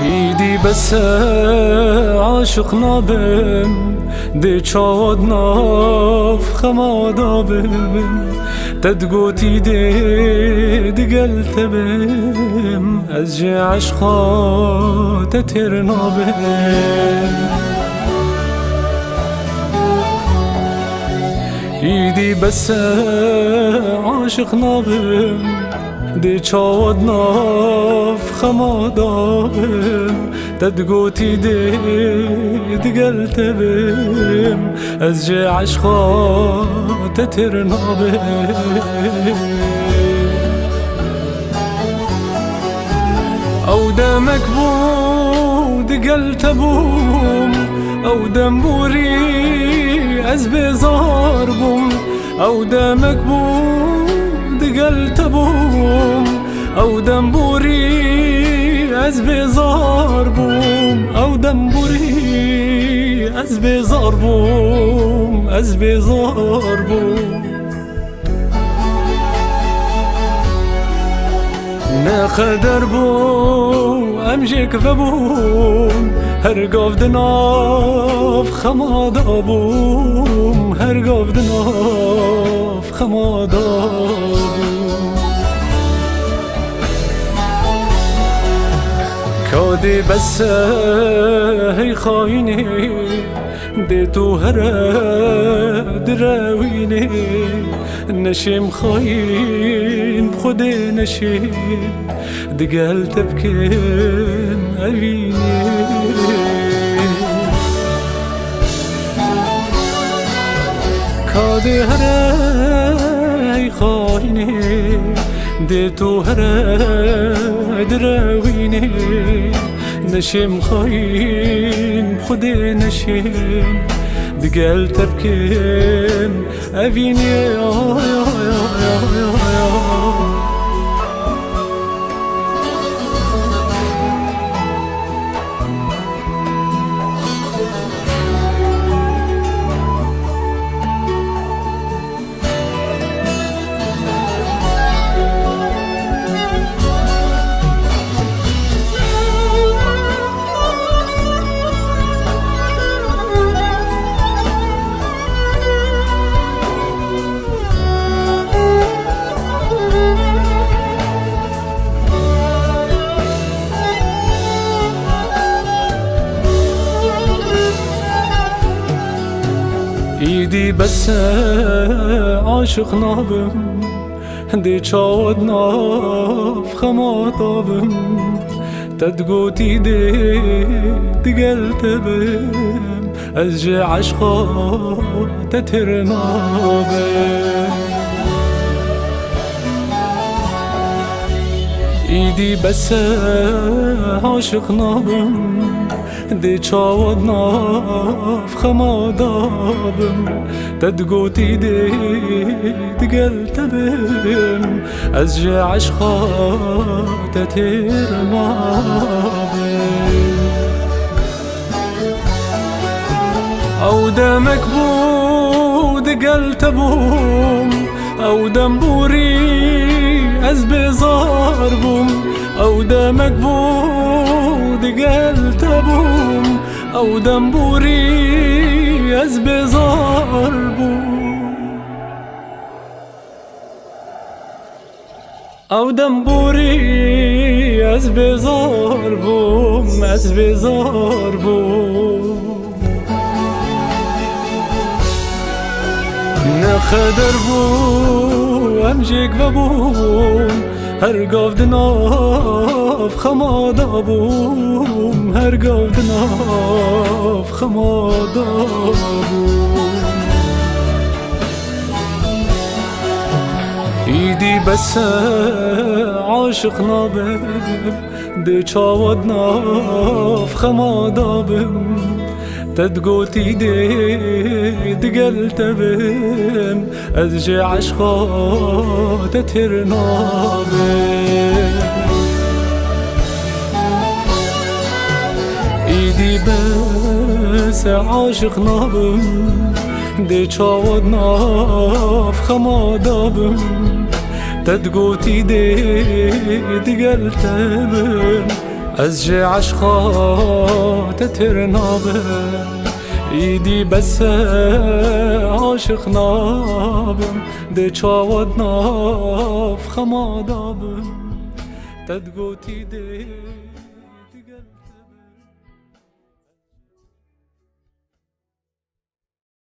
ایدی بس عاشق نابم دی چاود ناف خمادابم تدگوتی دی دگل تبم از جه عشقا تتر نابم ایدی بس عاشق نابم دی چاود ناف خمادابم تدگوتی دی دگل تبم از جه عشقا تتر نابم او دمك بو دگل تبوم او دمبوري از بزار بوم او دمك بو دگل تبوم او دمبوري از بزار بوم او دمبوري از بزار بوم از بزار بوم نقدر بو امجيك فبوم هرقاف دناف خمادا بوم هرقاف دناف خمادا بوم كادي بس هي خايني دي تو هرا دراويني نشيم خاين بخدي نشيم دقال تبكين أبيني كادي هراي خايني ديتو هرا دراويني نشيم خاين بخدي نشيم دقال تبكين أبيني يا ایدی بس عاشق نابم دی چاود ناف خمادابم تدگوتی دی دگل تبم از جه عشقا تتر نابم ایدی بس عاشق نابم دی چاود ناف خمادابم تدگوتی دی دگل تبم از جه عشقا تتر نابم او دمك بو دگل تبوم او دمبوري از بزار بوم او دمك بو دگل تبوم او دمبوري از بزار بوم او دمبوري از بزار بوم از بزار بوم نقدر بو امجيك فبوم هرقاف دناف خمادا بوم هرقاف دناف خمادا بوم ایدی بس عاشق نابم دی چاود ناف خمادابم تدگوتی دی دگل تبم از جه عشقا تتر نابم ایدی بس عاشق نابم دی چاود ناف خمادابم تدگوتی دی دگل تبم از جه عشقات ترنابم ایدی بس عاشق نابم ده چاوت ناف خمادابم تدگوتی ده